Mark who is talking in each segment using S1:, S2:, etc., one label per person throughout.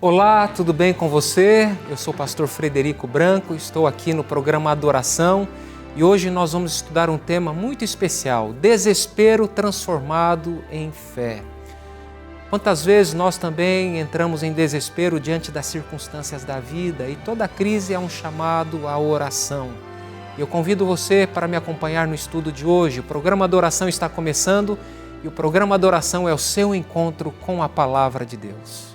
S1: Olá, tudo bem com você? Eu sou o pastor Frederico Branco, estou aqui no programa Adoração e hoje nós vamos estudar um tema muito especial, desespero transformado em fé. Quantas vezes nós também entramos em desespero diante das circunstâncias da vida e toda crise é um chamado à oração. Eu convido você para me acompanhar no estudo de hoje. O programa Adoração está começando e o programa Adoração é o seu encontro com a Palavra de Deus.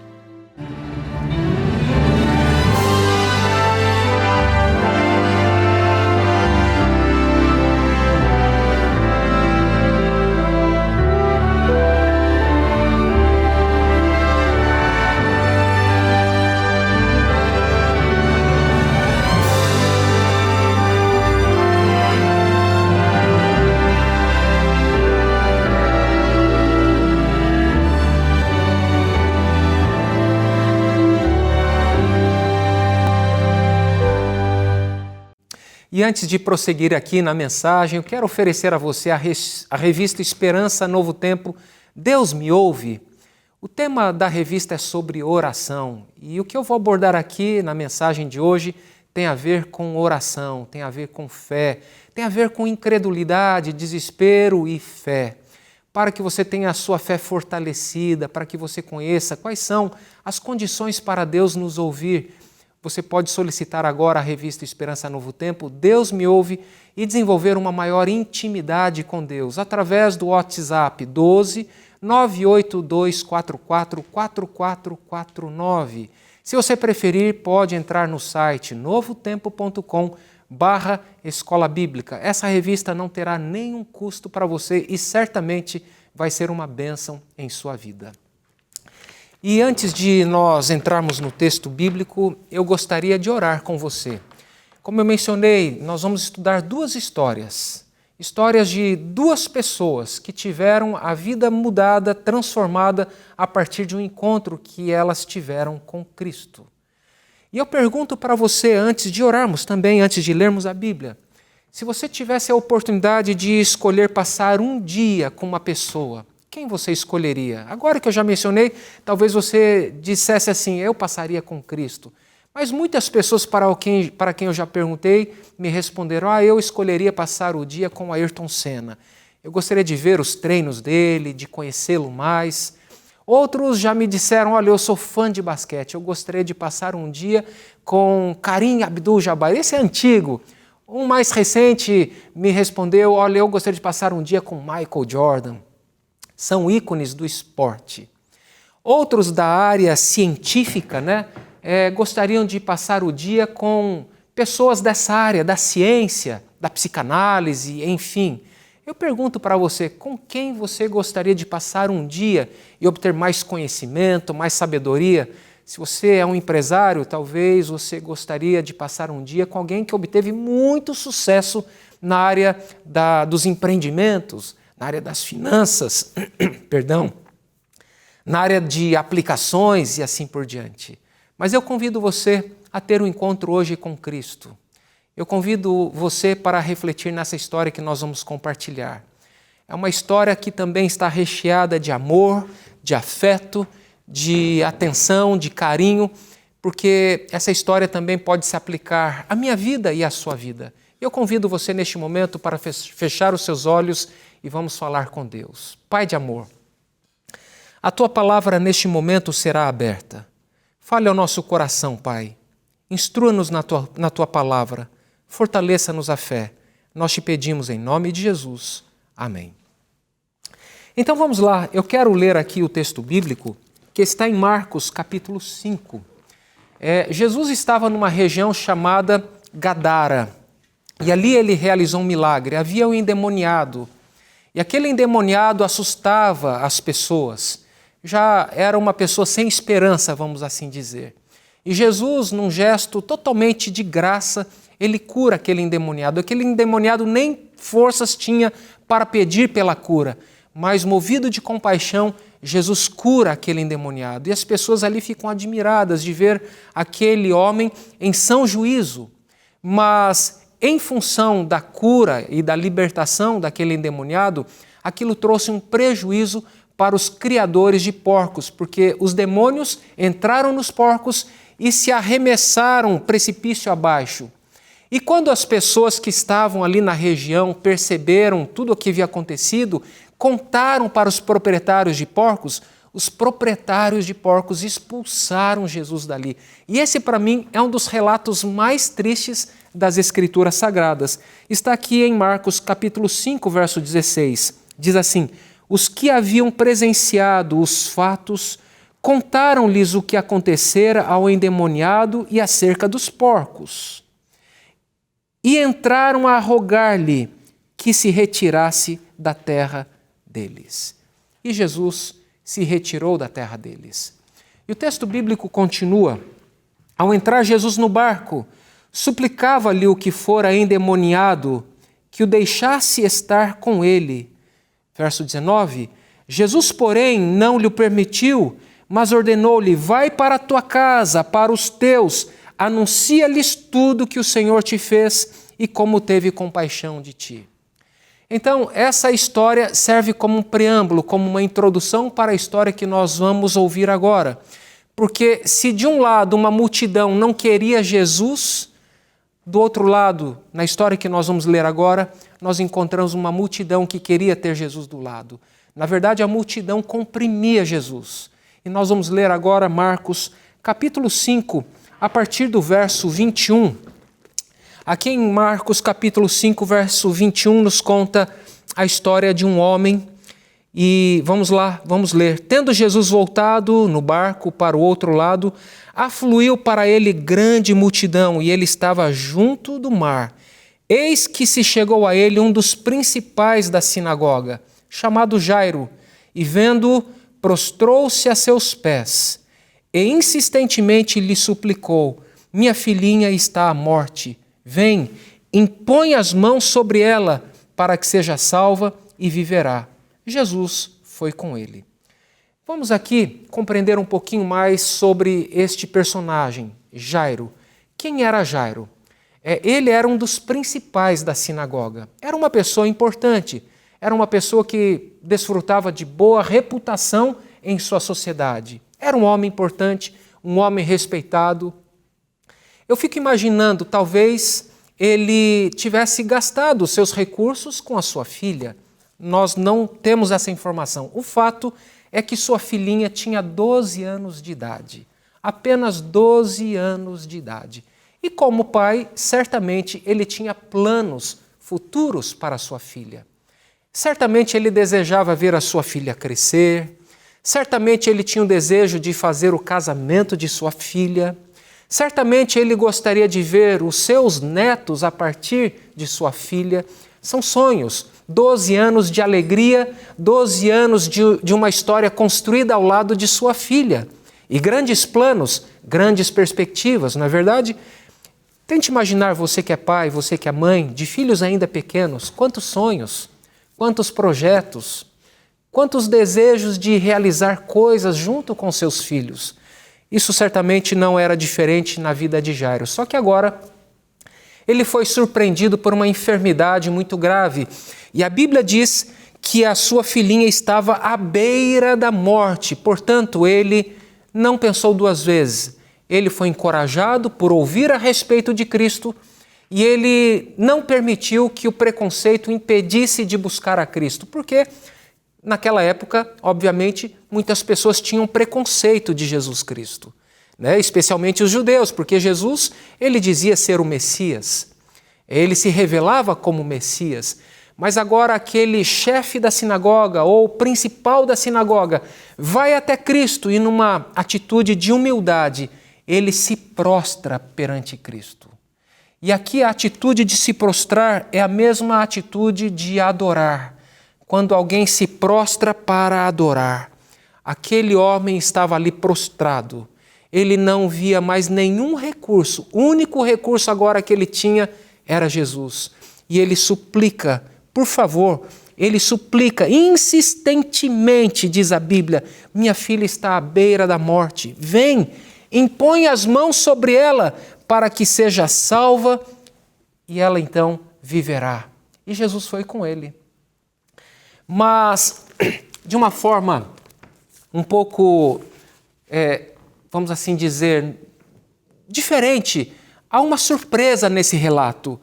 S1: E antes de prosseguir aqui na mensagem, eu quero oferecer a você a revista Esperança Novo Tempo, Deus me ouve. O tema da revista é sobre oração e o que eu vou abordar aqui na mensagem de hoje tem a ver com oração, tem a ver com fé, tem a ver com incredulidade, desespero e fé. Para que você tenha a sua fé fortalecida, para que você conheça quais são as condições para Deus nos ouvir, você pode solicitar agora a revista Esperança Novo Tempo, Deus me ouve, e desenvolver uma maior intimidade com Deus através do WhatsApp 12 98244 4449. Se você preferir, pode entrar no site novotempo.com/escola bíblica. Essa revista não terá nenhum custo para você e certamente vai ser uma bênção em sua vida. E antes de nós entrarmos no texto bíblico, eu gostaria de orar com você. Como eu mencionei, nós vamos estudar duas histórias de duas pessoas que tiveram a vida mudada, transformada a partir de um encontro que elas tiveram com Cristo. E eu pergunto para você, antes de orarmos também, antes de lermos a Bíblia, se você tivesse a oportunidade de escolher passar um dia com uma pessoa, quem você escolheria? Agora que eu já mencionei, talvez você dissesse assim, eu passaria com Cristo. Mas muitas pessoas para quem eu já perguntei me responderam, eu escolheria passar o dia com Ayrton Senna. Eu gostaria de ver os treinos dele, de conhecê-lo mais. Outros já me disseram, olha, eu sou fã de basquete, eu gostaria de passar um dia com Kareem Abdul-Jabbar. Esse é antigo. Um mais recente me respondeu, olha, eu gostaria de passar um dia com Michael Jordan. São ícones do esporte. Outros da área científica, gostariam de passar o dia com pessoas dessa área, da ciência, da psicanálise, enfim. Eu pergunto para você, com quem você gostaria de passar um dia e obter mais conhecimento, mais sabedoria? Se você é um empresário, talvez você gostaria de passar um dia com alguém que obteve muito sucesso na área dos empreendimentos, na área das finanças, na área de aplicações e assim por diante. Mas eu convido você a ter um encontro hoje com Cristo. Eu convido você para refletir nessa história que nós vamos compartilhar. É uma história que também está recheada de amor, de afeto, de atenção, de carinho, porque essa história também pode se aplicar à minha vida e à sua vida. Eu convido você neste momento para fechar os seus olhos e vamos falar com Deus. Pai de amor, a Tua palavra neste momento será aberta. Fale ao nosso coração, Pai. Instrua-nos na tua palavra. Fortaleça-nos a fé. Nós te pedimos em nome de Jesus. Amém. Então vamos lá. Eu quero ler aqui o texto bíblico que está em Marcos capítulo 5. Jesus estava numa região chamada Gadara. E ali ele realizou um milagre. Havia um endemoniado. E aquele endemoniado assustava as pessoas. Já era uma pessoa sem esperança, vamos assim dizer. E Jesus, num gesto totalmente de graça, ele cura aquele endemoniado. Aquele endemoniado nem forças tinha para pedir pela cura, mas movido de compaixão, Jesus cura aquele endemoniado. E as pessoas ali ficam admiradas de ver aquele homem em são juízo. Mas em função da cura e da libertação daquele endemoniado, aquilo trouxe um prejuízo para os criadores de porcos, porque os demônios entraram nos porcos e se arremessaram precipício abaixo. E quando as pessoas que estavam ali na região perceberam tudo o que havia acontecido, contaram para os proprietários de porcos, os proprietários de porcos expulsaram Jesus dali. E esse, para mim, é um dos relatos mais tristes das Escrituras Sagradas. Está aqui em Marcos capítulo 5, verso 16. Diz assim: os que haviam presenciado os fatos contaram-lhes o que acontecera ao endemoniado e acerca dos porcos. E entraram a rogar-lhe que se retirasse da terra deles. E Jesus se retirou da terra deles. E o texto bíblico continua: ao entrar Jesus no barco, suplicava-lhe o que fora endemoniado que o deixasse estar com ele. Verso 19: Jesus, porém, não lhe permitiu, mas ordenou-lhe: vai para a tua casa, para os teus, anuncia-lhes tudo que o Senhor te fez e como teve compaixão de ti. Então, essa história serve como um preâmbulo, como uma introdução para a história que nós vamos ouvir agora. Porque se de um lado uma multidão não queria Jesus, do outro lado, na história que nós vamos ler agora, nós encontramos uma multidão que queria ter Jesus do lado. Na verdade, a multidão comprimia Jesus. E nós vamos ler agora Marcos capítulo 5, a partir do verso 21. Aqui em Marcos capítulo 5, verso 21, nos conta a história de um homem. E vamos lá, vamos ler. Tendo Jesus voltado no barco para o outro lado, afluiu para ele grande multidão, e ele estava junto do mar. Eis que se chegou a ele um dos principais da sinagoga, chamado Jairo, e vendo-o, prostrou-se a seus pés, e insistentemente lhe suplicou: minha filhinha está à morte. Vem, impõe as mãos sobre ela, para que seja salva e viverá. Jesus foi com ele. Vamos aqui compreender um pouquinho mais sobre este personagem, Jairo. Quem era Jairo? Ele era um dos principais da sinagoga. Era uma pessoa importante, era uma pessoa que desfrutava de boa reputação em sua sociedade. Era um homem importante, um homem respeitado. Eu fico imaginando, talvez ele tivesse gastado os seus recursos com a sua filha. Nós não temos essa informação. O fato é que sua filhinha tinha 12 anos de idade. Apenas 12 anos de idade. E como pai, certamente ele tinha planos futuros para sua filha. Certamente ele desejava ver a sua filha crescer. Certamente ele tinha o desejo de fazer o casamento de sua filha. Certamente ele gostaria de ver os seus netos a partir de sua filha. São sonhos, 12 anos de alegria, 12 anos de uma história construída ao lado de sua filha. E grandes planos, grandes perspectivas, não é verdade? Tente imaginar, você que é pai, você que é mãe, de filhos ainda pequenos, quantos sonhos, quantos projetos, quantos desejos de realizar coisas junto com seus filhos. Isso certamente não era diferente na vida de Jairo, só que agora ele foi surpreendido por uma enfermidade muito grave. E a Bíblia diz que a sua filhinha estava à beira da morte. Portanto, ele não pensou duas vezes. Ele foi encorajado por ouvir a respeito de Cristo e ele não permitiu que o preconceito impedisse de buscar a Cristo. Porque naquela época, obviamente, muitas pessoas tinham preconceito de Jesus Cristo, né? Especialmente os judeus, porque Jesus, ele dizia ser o Messias. Ele se revelava como Messias. Mas agora aquele chefe da sinagoga ou principal da sinagoga vai até Cristo e numa atitude de humildade, ele se prostra perante Cristo. E aqui a atitude de se prostrar é a mesma atitude de adorar. Quando alguém se prostra para adorar, aquele homem estava ali prostrado. Ele não via mais nenhum recurso. O único recurso agora que ele tinha era Jesus. E ele suplica, por favor, ele suplica insistentemente, diz a Bíblia: minha filha está à beira da morte. Vem, impõe as mãos sobre ela para que seja salva e ela então viverá. E Jesus foi com ele. Mas de uma forma um pouco, vamos assim dizer, diferente. Há uma surpresa nesse relato,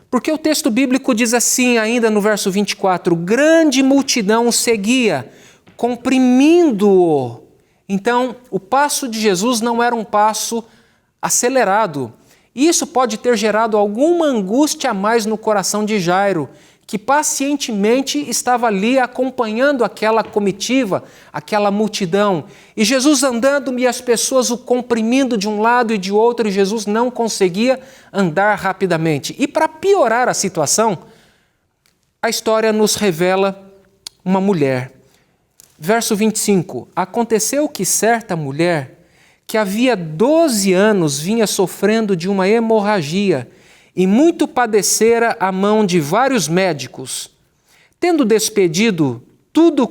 S1: porque o texto bíblico diz assim, ainda no verso 24, grande multidão o seguia, comprimindo-o. Então, o passo de Jesus não era um passo acelerado. Isso pode ter gerado alguma angústia a mais no coração de Jairo, que pacientemente estava ali acompanhando aquela comitiva, aquela multidão. E Jesus andando e as pessoas o comprimindo de um lado e de outro, e Jesus não conseguia andar rapidamente. E para piorar a situação, a história nos revela uma mulher. Verso 25, aconteceu que certa mulher, que havia 12 anos vinha sofrendo de uma hemorragia, e muito padecera à mão de vários médicos, tendo despendido tudo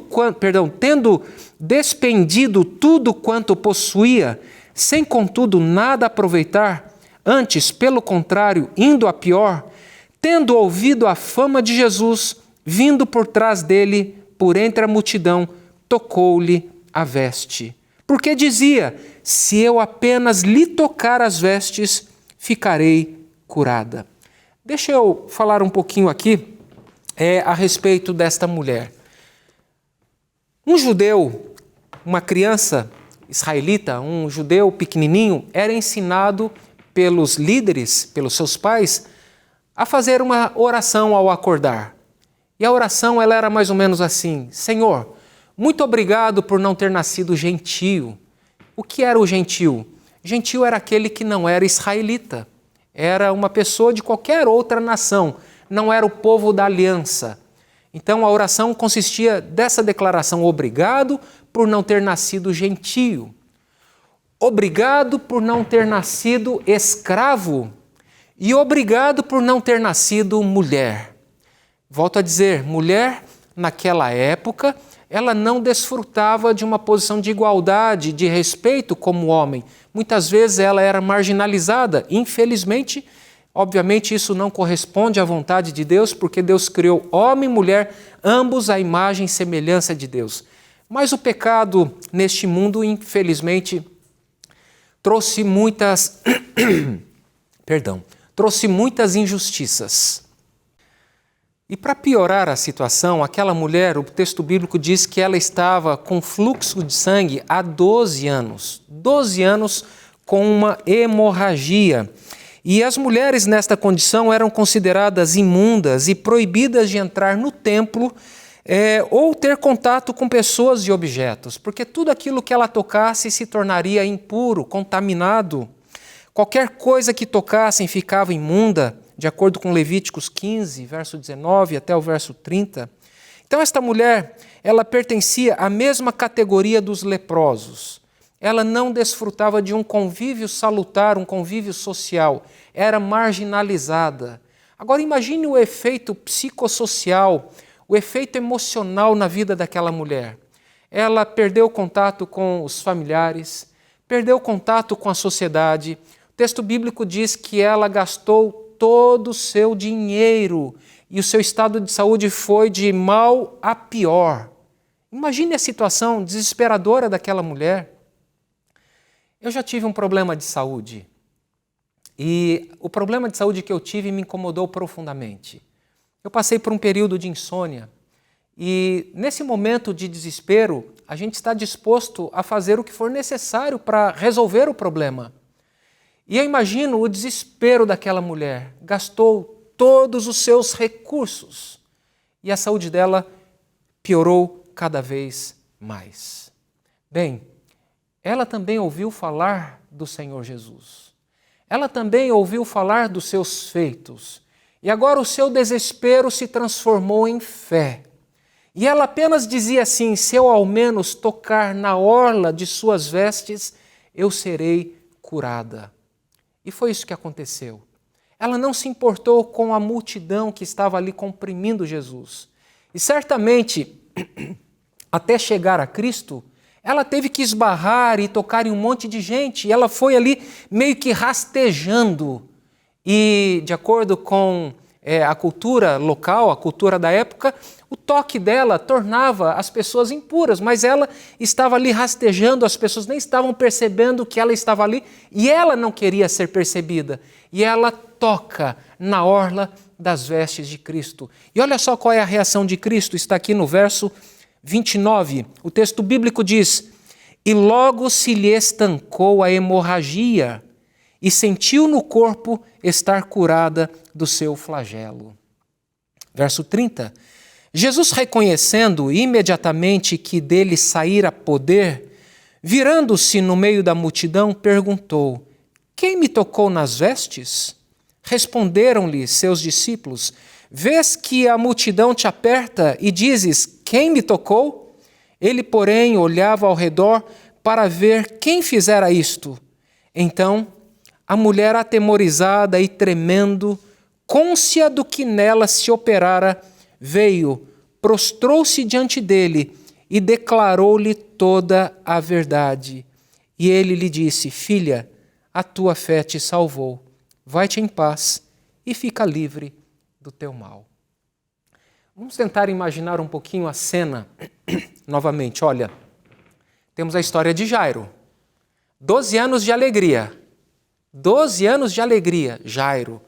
S1: quanto possuía, sem contudo nada aproveitar, antes, pelo contrário, indo a pior, tendo ouvido a fama de Jesus, vindo por trás dele, por entre a multidão, tocou-lhe a veste. Porque dizia, se eu apenas lhe tocar as vestes, ficarei curada. Deixa eu falar um pouquinho aqui a respeito desta mulher. Um judeu, uma criança israelita, um judeu pequenininho, era ensinado pelos líderes, pelos seus pais, a fazer uma oração ao acordar. E a oração ela era mais ou menos assim, Senhor, muito obrigado por não ter nascido gentio. O que era o gentio? Gentio era aquele que não era israelita. Era uma pessoa de qualquer outra nação, não era o povo da aliança. Então a oração consistia dessa declaração, obrigado por não ter nascido gentio, obrigado por não ter nascido escravo e obrigado por não ter nascido mulher. Volto a dizer, mulher naquela época, ela não desfrutava de uma posição de igualdade, de respeito como homem. Muitas vezes ela era marginalizada. Infelizmente, obviamente isso não corresponde à vontade de Deus, porque Deus criou homem e mulher, ambos à imagem e semelhança de Deus. Mas o pecado neste mundo, infelizmente, trouxe muitas injustiças. E para piorar a situação, aquela mulher, o texto bíblico diz que ela estava com fluxo de sangue há 12 anos. 12 anos com uma hemorragia. E as mulheres nesta condição eram consideradas imundas e proibidas de entrar no templo ou ter contato com pessoas e objetos, porque tudo aquilo que ela tocasse se tornaria impuro, contaminado. Qualquer coisa que tocassem ficava imunda, de acordo com Levíticos 15, verso 19 até o verso 30. Então esta mulher, ela pertencia à mesma categoria dos leprosos. Ela não desfrutava de um convívio salutar, um convívio social. Era marginalizada. Agora imagine o efeito psicossocial, o efeito emocional na vida daquela mulher. Ela perdeu contato com os familiares, perdeu contato com a sociedade. O texto bíblico diz que ela gastou todo o seu dinheiro e o seu estado de saúde foi de mal a pior. Imagine a situação desesperadora daquela mulher. Eu já tive um problema de saúde e o problema de saúde que eu tive me incomodou profundamente. Eu passei por um período de insônia e nesse momento de desespero a gente está disposto a fazer o que for necessário para resolver o problema. E eu imagino o desespero daquela mulher. Gastou todos os seus recursos e a saúde dela piorou cada vez mais. Bem, ela também ouviu falar do Senhor Jesus. Ela também ouviu falar dos seus feitos. E agora o seu desespero se transformou em fé. E ela apenas dizia assim, se eu ao menos tocar na orla de suas vestes, eu serei curada. E foi isso que aconteceu. Ela não se importou com a multidão que estava ali comprimindo Jesus. E certamente, até chegar a Cristo, ela teve que esbarrar e tocar em um monte de gente. E ela foi ali meio que rastejando. E, de acordo com a cultura local, a cultura da época, o toque dela tornava as pessoas impuras, mas ela estava ali rastejando, as pessoas nem estavam percebendo que ela estava ali e ela não queria ser percebida. E ela toca na orla das vestes de Cristo. E olha só qual é a reação de Cristo, está aqui no verso 29. O texto bíblico diz: "E logo se lhe estancou a hemorragia, e sentiu no corpo estar curada do seu flagelo." Verso 30. Jesus, reconhecendo imediatamente que dele saíra poder, virando-se no meio da multidão, perguntou: "Quem me tocou nas vestes?" Responderam-lhe seus discípulos: "Vês que a multidão te aperta e dizes: quem me tocou?" Ele, porém, olhava ao redor para ver quem fizera isto. Então, a mulher, atemorizada e tremendo, cônscia do que nela se operara, veio, prostrou-se diante dele e declarou-lhe toda a verdade. E ele lhe disse: "Filha, a tua fé te salvou. Vai-te em paz e fica livre do teu mal." Vamos tentar imaginar um pouquinho a cena novamente. Olha, temos a história de Jairo. 12 anos de alegria. 12 anos de alegria, Jairo.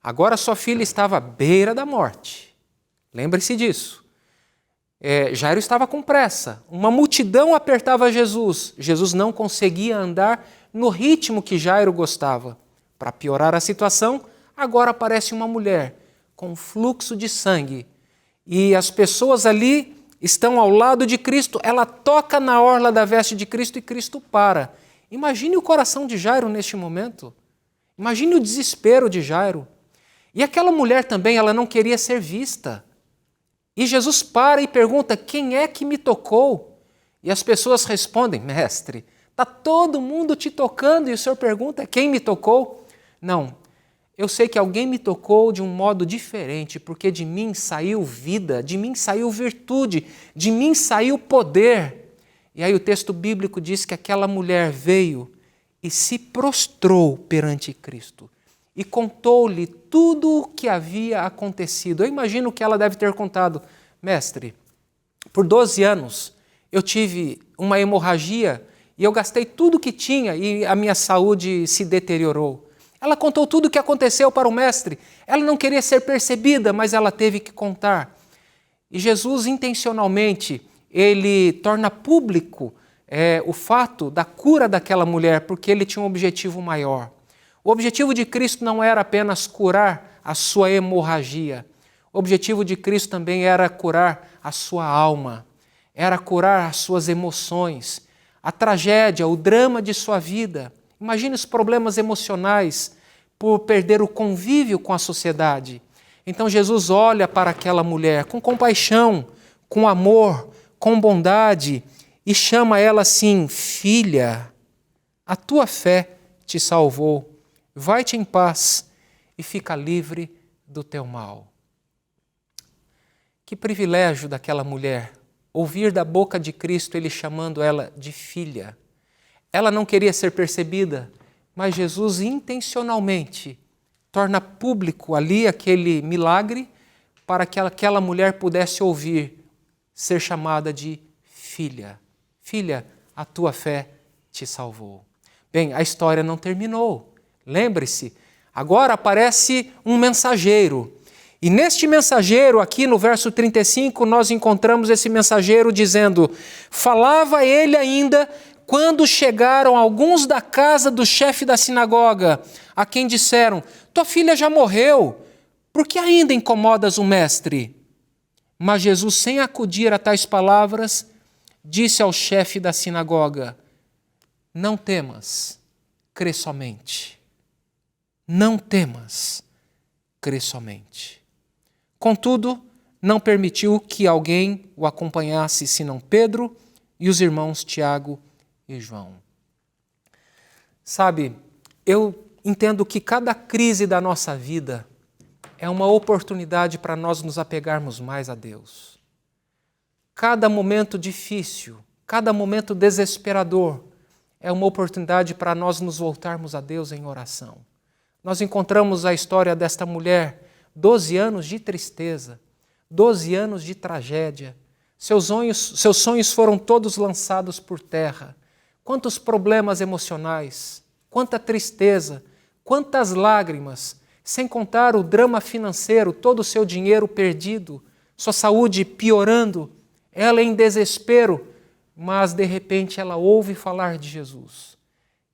S1: Agora sua filha estava à beira da morte. Lembre-se disso. Jairo estava com pressa. Uma multidão apertava Jesus. Jesus não conseguia andar no ritmo que Jairo gostava. Para piorar a situação, agora aparece uma mulher com fluxo de sangue. E as pessoas ali estão ao lado de Cristo. Ela toca na orla da veste de Cristo e Cristo para. Imagine o coração de Jairo neste momento. Imagine o desespero de Jairo. E aquela mulher também, ela não queria ser vista. E Jesus para e pergunta: "Quem é que me tocou?" E as pessoas respondem: "Mestre, está todo mundo te tocando e o Senhor pergunta: quem me tocou?" Não, eu sei que alguém me tocou de um modo diferente, porque de mim saiu vida, de mim saiu virtude, de mim saiu poder. E aí o texto bíblico diz que aquela mulher veio e se prostrou perante Cristo e contou-lhe tudo o que havia acontecido. Eu imagino que ela deve ter contado: "Mestre, por 12 anos eu tive uma hemorragia e eu gastei tudo que tinha e a minha saúde se deteriorou." Ela contou tudo o que aconteceu para o mestre. Ela não queria ser percebida, mas ela teve que contar. E Jesus, intencionalmente, ele torna público o fato da cura daquela mulher, porque ele tinha um objetivo maior. O objetivo de Cristo não era apenas curar a sua hemorragia. O objetivo de Cristo também era curar a sua alma, era curar as suas emoções, a tragédia, o drama de sua vida. Imagine os problemas emocionais por perder o convívio com a sociedade. Então Jesus olha para aquela mulher com compaixão, com amor, com bondade e chama ela assim: "Filha, a tua fé te salvou. Vai-te em paz e fica livre do teu mal." Que privilégio daquela mulher ouvir da boca de Cristo ele chamando ela de filha. Ela não queria ser percebida, mas Jesus intencionalmente torna público ali aquele milagre para que aquela mulher pudesse ouvir, ser chamada de filha. Filha, a tua fé te salvou. Bem, a história não terminou. Lembre-se, agora aparece um mensageiro. E neste mensageiro, aqui no verso 35, nós encontramos esse mensageiro dizendo: "Falava ele ainda quando chegaram alguns da casa do chefe da sinagoga, a quem disseram: tua filha já morreu, por que ainda incomodas o mestre?" Mas Jesus, sem acudir a tais palavras, disse ao chefe da sinagoga: "Não temas, crê somente. Não temas, crê somente." Contudo, não permitiu que alguém o acompanhasse senão Pedro e os irmãos Tiago e João. Sabe, eu entendo que cada crise da nossa vida é uma oportunidade para nós nos apegarmos mais a Deus. Cada momento difícil, cada momento desesperador é uma oportunidade para nós nos voltarmos a Deus em oração. Nós encontramos a história desta mulher 12 anos de tristeza, 12 anos de tragédia. Seus sonhos foram todos lançados por terra. Quantos problemas emocionais, quanta tristeza, quantas lágrimas, sem contar o drama financeiro, todo o seu dinheiro perdido, sua saúde piorando, ela em desespero, mas de repente ela ouve falar de Jesus.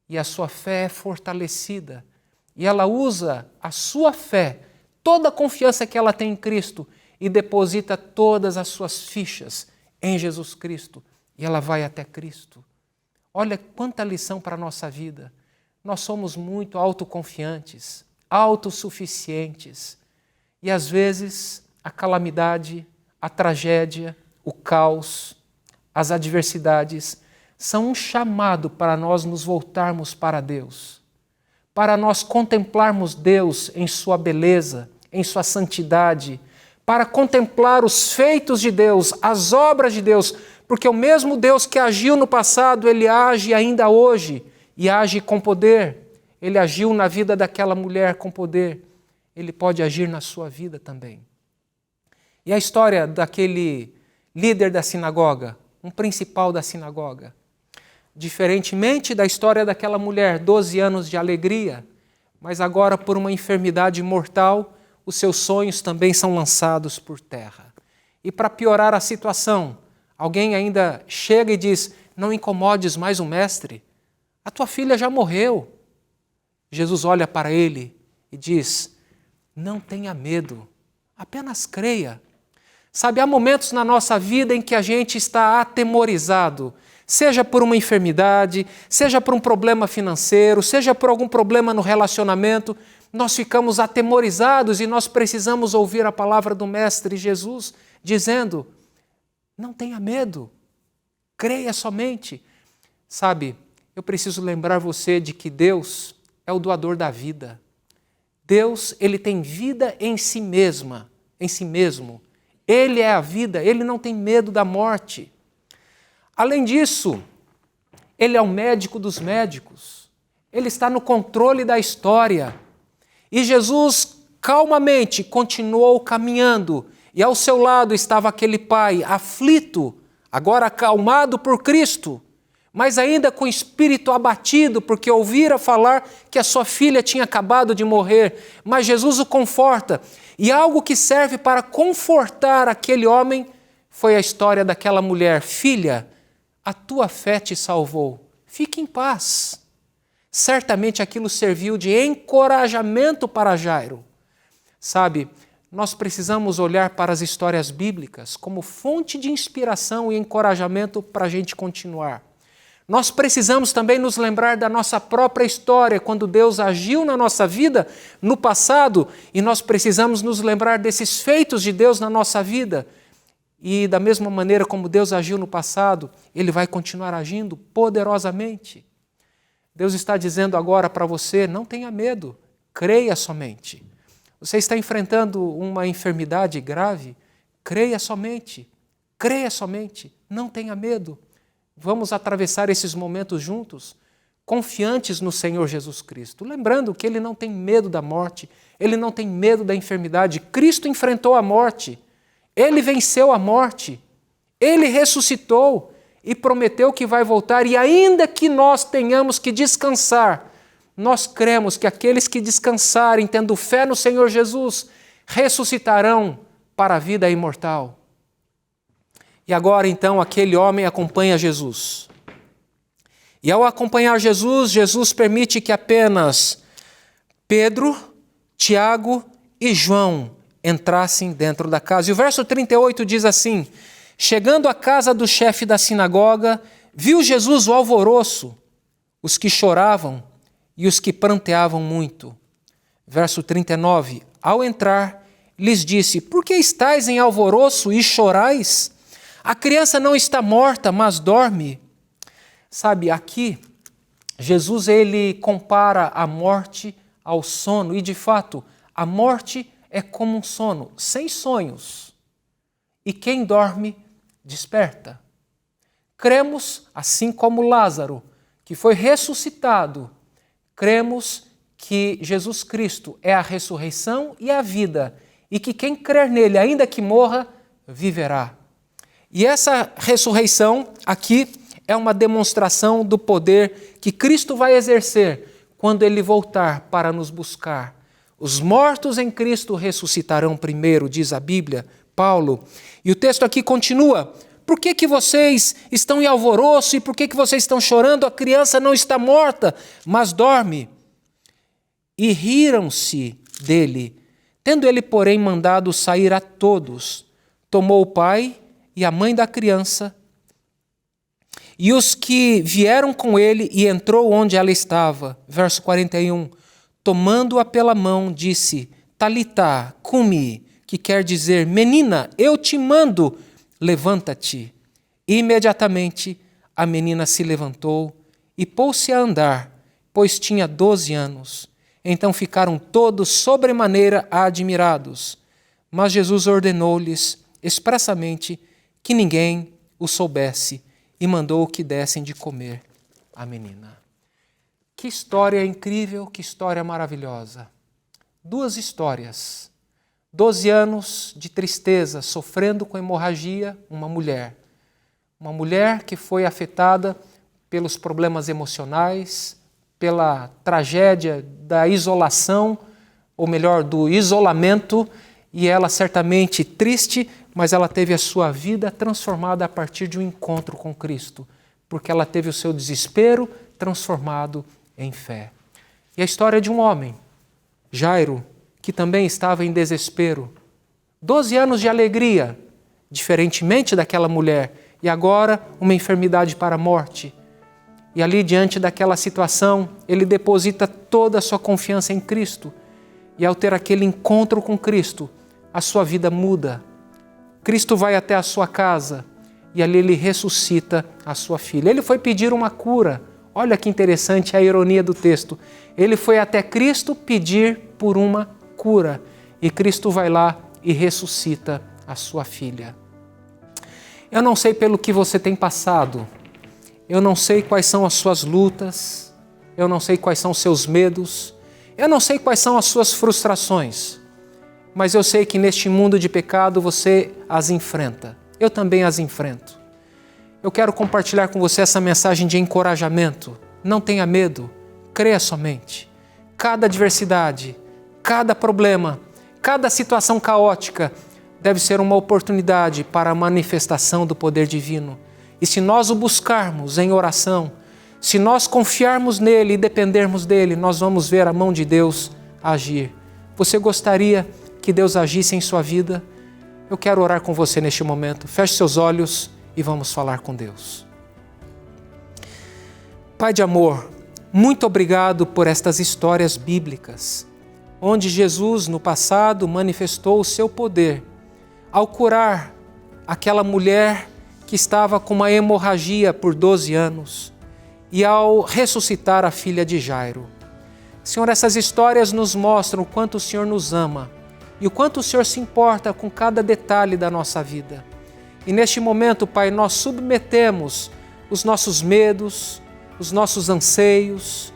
S1: E a sua fé é fortalecida. E ela usa a sua fé, toda a confiança que ela tem em Cristo, e deposita todas as suas fichas em Jesus Cristo. E ela vai até Cristo. Olha quanta lição para a nossa vida. Nós somos muito autoconfiantes, autossuficientes. E às vezes a calamidade, a tragédia, o caos, as adversidades são um chamado para nós nos voltarmos para Deus, para nós contemplarmos Deus em sua beleza, em sua santidade, para contemplar os feitos de Deus, as obras de Deus, porque o mesmo Deus que agiu no passado, Ele age ainda hoje e age com poder. Ele agiu na vida daquela mulher com poder, Ele pode agir na sua vida também. E a história daquele líder da sinagoga, um principal da sinagoga, diferentemente da história daquela mulher, 12 anos de alegria, mas agora por uma enfermidade mortal, os seus sonhos também são lançados por terra. E para piorar a situação, alguém ainda chega e diz, não incomodes mais o mestre, a tua filha já morreu. Jesus olha para ele e diz, não tenha medo, apenas creia. Sabe, há momentos na nossa vida em que a gente está atemorizado, seja por uma enfermidade, seja por um problema financeiro, seja por algum problema no relacionamento, nós ficamos atemorizados e nós precisamos ouvir a palavra do Mestre Jesus dizendo, não tenha medo, creia somente. Sabe, eu preciso lembrar você de que Deus é o doador da vida. Deus, Ele tem vida em si mesma, em si mesmo. Ele é a vida, Ele não tem medo da morte. Além disso, Ele é o médico dos médicos. Ele está no controle da história. E Jesus calmamente continuou caminhando. E ao seu lado estava aquele pai aflito, agora acalmado por Cristo, mas ainda com o espírito abatido, porque ouvira falar que a sua filha tinha acabado de morrer. Mas Jesus o conforta. E algo que serve para confortar aquele homem foi a história daquela mulher. Filha, a tua fé te salvou. Fique em paz. Certamente aquilo serviu de encorajamento para Jairo. Sabe, nós precisamos olhar para as histórias bíblicas como fonte de inspiração e encorajamento para a gente continuar. Nós precisamos também nos lembrar da nossa própria história, quando Deus agiu na nossa vida no passado, e nós precisamos nos lembrar desses feitos de Deus na nossa vida. E da mesma maneira como Deus agiu no passado, Ele vai continuar agindo poderosamente. Deus está dizendo agora para você, não tenha medo, creia somente. Você está enfrentando uma enfermidade grave, creia somente, não tenha medo. Vamos atravessar esses momentos juntos, confiantes no Senhor Jesus Cristo. Lembrando que Ele não tem medo da morte, Ele não tem medo da enfermidade. Cristo enfrentou a morte, Ele venceu a morte, Ele ressuscitou e prometeu que vai voltar. E ainda que nós tenhamos que descansar, nós cremos que aqueles que descansarem, tendo fé no Senhor Jesus, ressuscitarão para a vida imortal. E agora, então, aquele homem acompanha Jesus. E ao acompanhar Jesus, Jesus permite que apenas Pedro, Tiago e João entrassem dentro da casa. E o verso 38 diz assim, chegando à casa do chefe da sinagoga, viu Jesus o alvoroço, os que choravam e os que pranteavam muito. Verso 39, ao entrar, lhes disse, por que estáis em alvoroço e chorais? A criança não está morta, mas dorme. Sabe, aqui, Jesus ele compara a morte ao sono. E, de fato, a morte é como um sono, sem sonhos. E quem dorme, desperta. Cremos, assim como Lázaro, que foi ressuscitado, cremos que Jesus Cristo é a ressurreição e a vida. e que quem crer nele, ainda que morra, viverá. E essa ressurreição aqui é uma demonstração do poder que Cristo vai exercer quando ele voltar para nos buscar. Os mortos em Cristo ressuscitarão primeiro, diz a Bíblia, Paulo. E o texto aqui continua: por que vocês estão em alvoroço e por que vocês estão chorando? A criança não está morta, mas dorme. E riram-se dele. Tendo ele, porém, mandado sair a todos, tomou o pai e a mãe da criança e os que vieram com ele e entrou onde ela estava. Verso 41. Tomando-a pela mão, disse: Talitá, cumi, que quer dizer: menina, eu te mando, levanta-te. Imediatamente a menina se levantou e pôs-se a andar, pois tinha 12 anos. Então ficaram todos sobremaneira admirados. Mas Jesus ordenou-lhes expressamente que ninguém o soubesse e mandou que dessem de comer à menina. Que história incrível, que história maravilhosa. 2 histórias. 12 anos de tristeza, sofrendo com hemorragia, uma mulher. Uma mulher que foi afetada pelos problemas emocionais, pela tragédia da isolação, ou melhor, do isolamento, e ela certamente triste, mas ela teve a sua vida transformada a partir de um encontro com Cristo, porque ela teve o seu desespero transformado em fé. E a história de um homem, Jairo, que também estava em desespero. 12 anos de alegria, diferentemente daquela mulher, e agora uma enfermidade para a morte. E ali, diante daquela situação, ele deposita toda a sua confiança em Cristo. E ao ter aquele encontro com Cristo, a sua vida muda. Cristo vai até a sua casa e ali ele ressuscita a sua filha. Ele foi pedir uma cura. Olha que interessante a ironia do texto. Ele foi até Cristo pedir por uma cura. E Cristo vai lá e ressuscita a sua filha. Eu não sei pelo que você tem passado. Eu não sei quais são as suas lutas. Eu não sei quais são os seus medos. Eu não sei quais são as suas frustrações. Mas eu sei que neste mundo de pecado você as enfrenta. Eu também as enfrento. Eu quero compartilhar com você essa mensagem de encorajamento. Não tenha medo, creia somente. Cada adversidade, cada problema, cada situação caótica deve ser uma oportunidade para a manifestação do poder divino. E se nós o buscarmos em oração, se nós confiarmos nele e dependermos dele, nós vamos ver a mão de Deus agir. Você gostaria que Deus agisse em sua vida? Eu quero orar com você neste momento. Feche seus olhos e vamos falar com Deus. Pai de amor, muito obrigado por estas histórias bíblicas, onde Jesus no passado manifestou o seu poder ao curar aquela mulher que estava com uma hemorragia por 12 anos e ao ressuscitar a filha de Jairo. Senhor, essas histórias nos mostram o quanto o Senhor nos ama e o quanto o Senhor se importa com cada detalhe da nossa vida. E neste momento, Pai, nós submetemos os nossos medos, os nossos anseios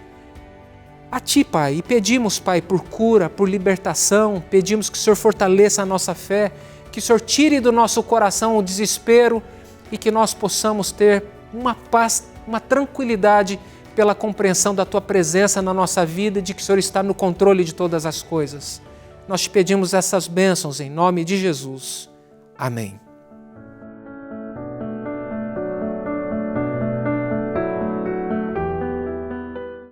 S1: a Ti, Pai, e pedimos, Pai, por cura, por libertação, pedimos que o Senhor fortaleça a nossa fé, que o Senhor tire do nosso coração o desespero e que nós possamos ter uma paz, uma tranquilidade pela compreensão da Tua presença na nossa vida e de que o Senhor está no controle de todas as coisas. Nós te pedimos essas bênçãos em nome de Jesus. Amém.